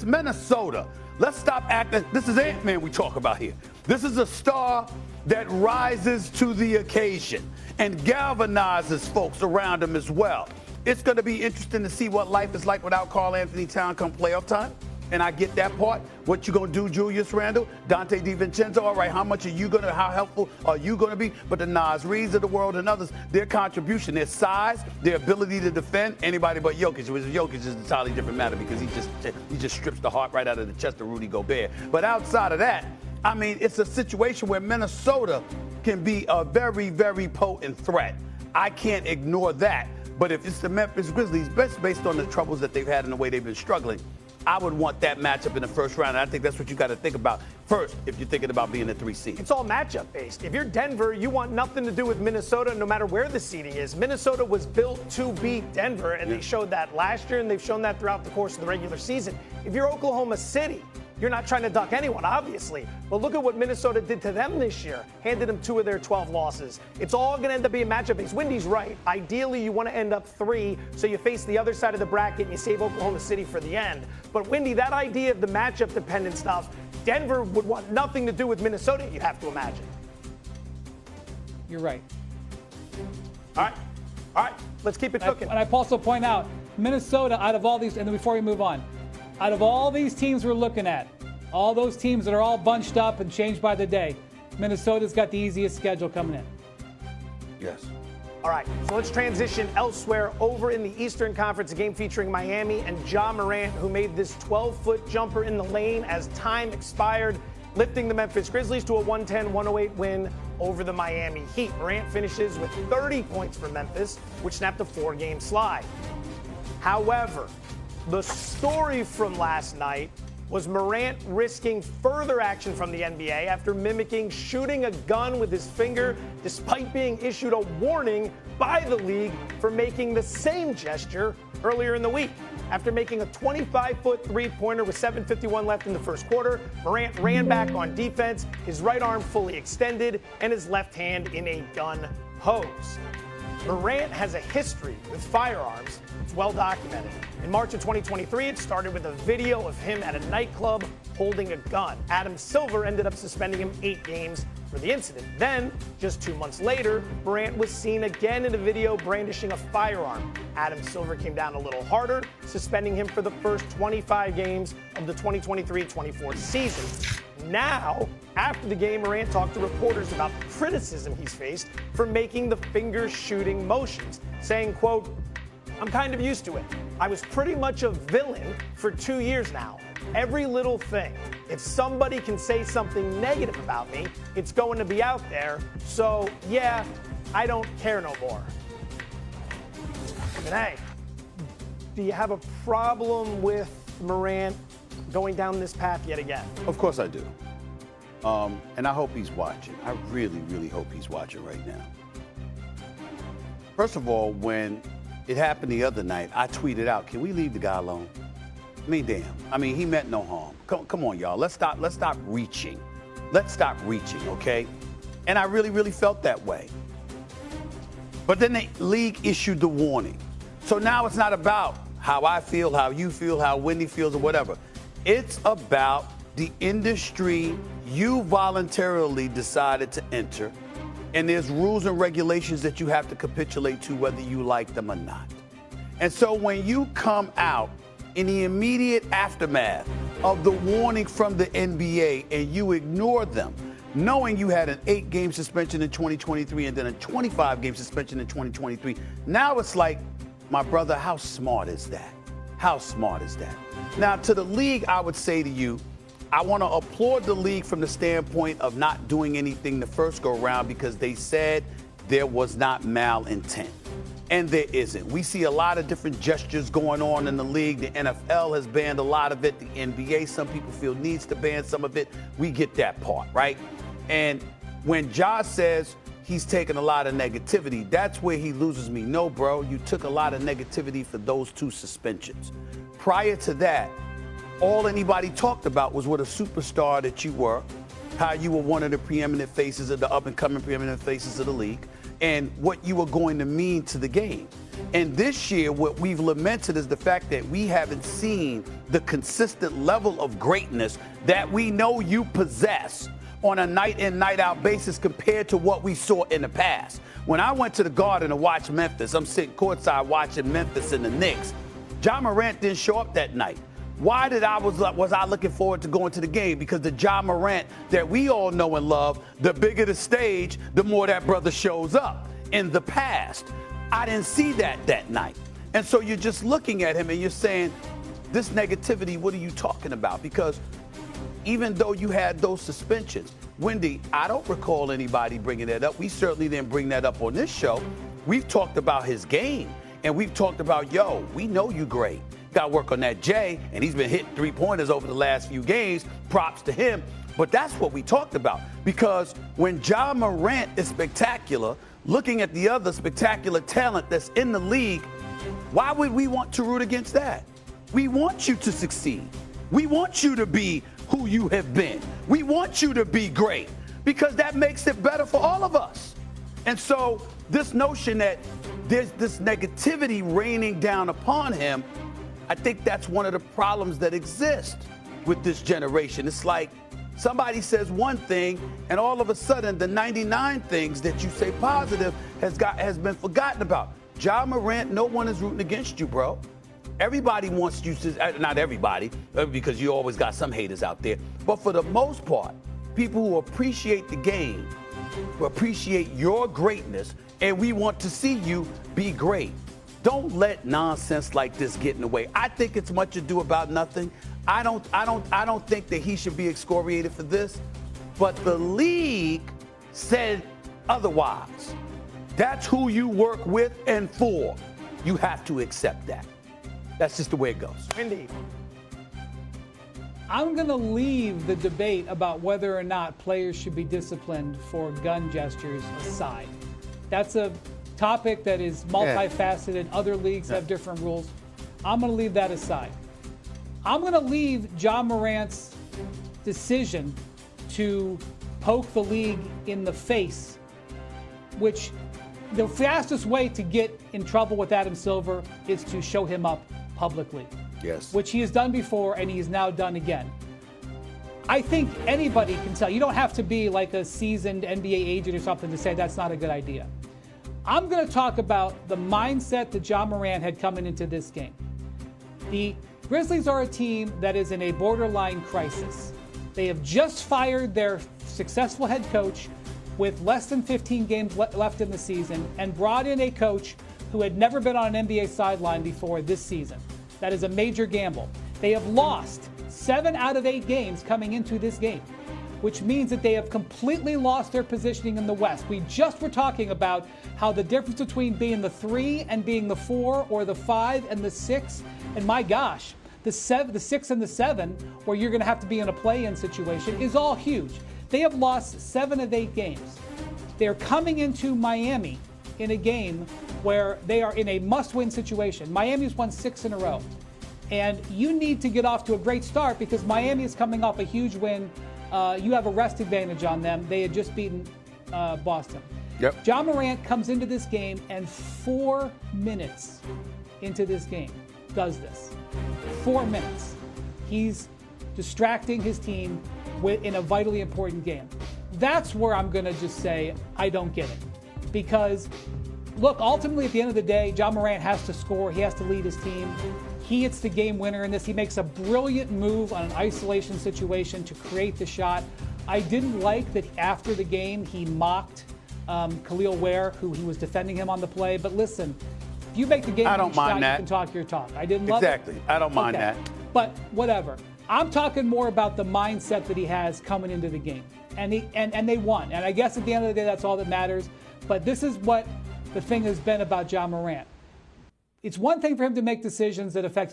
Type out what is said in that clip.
this Minnesota. Let's stop acting. This is Ant-Man we talk about here. This is a star that rises to the occasion and galvanizes folks around him as well. It's going to be interesting to see what life is like without Karl Anthony Towns come playoff time. And I get that part. What you going to do, Julius Randle, Dante DiVincenzo? All right, how helpful are you going to be? But the Nas Reeds of the world and others, their contribution, their size, their ability to defend anybody but Jokic. Jokic is a entirely different matter because he just strips the heart right out of the chest of Rudy Gobert. But outside of that, I mean, it's a situation where Minnesota can be a very, very potent threat. I can't ignore that. But if it's the Memphis Grizzlies, based on the troubles that they've had and the way they've been struggling, I would want that matchup in the first round. And I think that's what you got to think about first if you're thinking about being a 3 seed. It's all matchup based. If you're Denver, you want nothing to do with Minnesota no matter where the seeding is. Minnesota was built to beat Denver, and they showed that last year, and they've shown that throughout the course of the regular season. If you're Oklahoma City, you're not trying to duck anyone, obviously. But look at what Minnesota did to them this year. Handed them 2 of their 12 losses. It's all going to end up being matchup based. Windy's right. Ideally, you want to end up 3, so you face the other side of the bracket and you save Oklahoma City for the end. But Windy, that idea of the matchup dependent stuff, Denver would want nothing to do with Minnesota, you'd have to imagine. You're right. All right. Let's keep it cooking. And I also point out, Minnesota, out of all these, and then before we move on, out of all these teams we're looking at, all those teams that are all bunched up and changed by the day, Minnesota's got the easiest schedule coming in. Yes. All right, so let's transition elsewhere over in the Eastern Conference, a game featuring Miami and Ja Morant, who made this 12-foot jumper in the lane as time expired, lifting the Memphis Grizzlies to a 110-108 win over the Miami Heat. Morant finishes with 30 points for Memphis, which snapped a 4-game slide. However, the story from last night was Morant risking further action from the NBA after mimicking shooting a gun with his finger, despite being issued a warning by the league for making the same gesture earlier in the week. After making a 25-foot three-pointer with 7:51 left in the first quarter, Morant ran back on defense, his right arm fully extended, and his left hand in a gun pose. Morant has a history with firearms. It's well documented. In March of 2023, it started with a video of him at a nightclub holding a gun. Adam Silver ended up suspending him 8 games for the incident. Then, just 2 months later, Morant was seen again in a video brandishing a firearm. Adam Silver came down a little harder, suspending him for the first 25 games of the 2023-24 season. Now, after the game, Morant talked to reporters about the criticism he's faced for making the finger shooting motions, saying, quote, "I'm kind of used to it. I was pretty much a villain for 2 years now. Every little thing. If somebody can say something negative about me, it's going to be out there. So, yeah, I don't care no more." And hey, do you have a problem with Morant going down this path yet again? Of course I do. And I hope he's watching. I really, really hope he's watching right now. First of all, when it happened the other night, I tweeted out, can we leave the guy alone? I mean, damn. I mean, he meant no harm. Come on, y'all. Let's stop reaching. Let's stop reaching, okay? And I really, really felt that way. But then the league issued the warning. So now it's not about how I feel, how you feel, how Wendy feels, or whatever. It's about the industry you voluntarily decided to enter, and there's rules and regulations that you have to capitulate to whether you like them or not. And so when you come out in the immediate aftermath of the warning from the NBA and you ignore them, knowing you had an 8-game suspension in 2023 and then a 25-game suspension in 2023, now it's like, my brother, how smart is that? How smart is that? Now, to the league, I would say to you, I want to applaud the league from the standpoint of not doing anything the first go around because they said there was not malintent. And there isn't. We see a lot of different gestures going on in the league. The NFL has banned a lot of it. The NBA, some people feel needs to ban some of it. We get that part, right? And when Josh says he's taking a lot of negativity, that's where he loses me. No, bro, you took a lot of negativity for those 2 suspensions. Prior to that, all anybody talked about was what a superstar that you were, how you were one of the preeminent faces of the up-and-coming preeminent faces of the league, and what you are going to mean to the game. And this year, what we've lamented is the fact that we haven't seen the consistent level of greatness that we know you possess on a night in, night out basis compared to what we saw in the past. When I went to the Garden to watch Memphis, I'm sitting courtside watching Memphis and the Knicks. Ja Morant didn't show up that night. Why was I looking forward to going to the game? Because the Ja Morant that we all know and love, the bigger the stage, the more that brother shows up. In the past, I didn't see that night. And so you're just looking at him and you're saying, this negativity, what are you talking about? Because even though you had those suspensions, Wendy, I don't recall anybody bringing that up. We certainly didn't bring that up on this show. We've talked about his game, and we've talked about, we know you great. Got to work on that J, and he's been hitting three-pointers over the last few games. Props to him. But that's what we talked about. Because when Ja Morant is spectacular, looking at the other spectacular talent that's in the league, why would we want to root against that? We want you to succeed. We want you to be who you have been. We want you to be great because that makes it better for all of us. And so this notion that there's this negativity raining down upon him, I think that's one of the problems that exist with this generation. It's like somebody says one thing and all of a sudden the 99 things that you say positive has been forgotten about. Ja Morant, no one is rooting against you, bro. Everybody wants you to, not everybody, because you always got some haters out there, but for the most part, people who appreciate the game, who appreciate your greatness, and we want to see you be great. Don't let nonsense like this get in the way. I think it's much ado about nothing. I don't think that he should be excoriated for this, but the league said otherwise. That's who you work with and for. You have to accept that. That's just the way it goes. Indeed. I'm going to leave the debate about whether or not players should be disciplined for gun gestures aside. That's a topic that is multifaceted. Other leagues have different rules. I'm going to leave that aside. I'm going to leave Ja Morant's decision to poke the league in the face, which the fastest way to get in trouble with Adam Silver is to show him up publicly. Yes. Which he has done before and he's now done again. I think anybody can tell. You don't have to be like a seasoned NBA agent or something to say that's not a good idea. I'm going to talk about the mindset that Ja Morant had coming into this game. The Grizzlies are a team that is in a borderline crisis. They have just fired their successful head coach with less than 15 games left in the season and brought in a coach who had never been on an NBA sideline before this season. That is a major gamble. They have lost 7 out of 8 games coming into this game, which means that they have completely lost their positioning in the West. We just were talking about how the difference between being the 3 and being the 4 or the 5 and the 6, and my gosh, the 6 and the 7, where you're going to have to be in a play-in situation, is all huge. They have lost 7 of 8 games. They're coming into Miami in a game where they are in a must-win situation. Miami's won 6 in a row. And you need to get off to a great start because Miami is coming off a huge win. You have a rest advantage on them. They had just beaten Boston. Yep. Ja Morant comes into this game and 4 minutes into this game does this. 4 minutes. He's distracting his team in a vitally important game. That's where I'm going to just say I don't get it. Because, look, ultimately at the end of the day, Ja Morant has to score. He has to lead his team. He hits the game winner in this. He makes a brilliant move on an isolation situation to create the shot. I didn't like that after the game he mocked Khalil Ware, who he was defending him on the play. But listen, if you make the game winning shot, you can talk your talk. I didn't love it. Exactly. I don't mind that. But whatever. I'm talking more about the mindset that he has coming into the game. And they won. And I guess at the end of the day, that's all that matters. But this is what the thing has been about Ja Morant. It's one thing for him to make decisions that affect his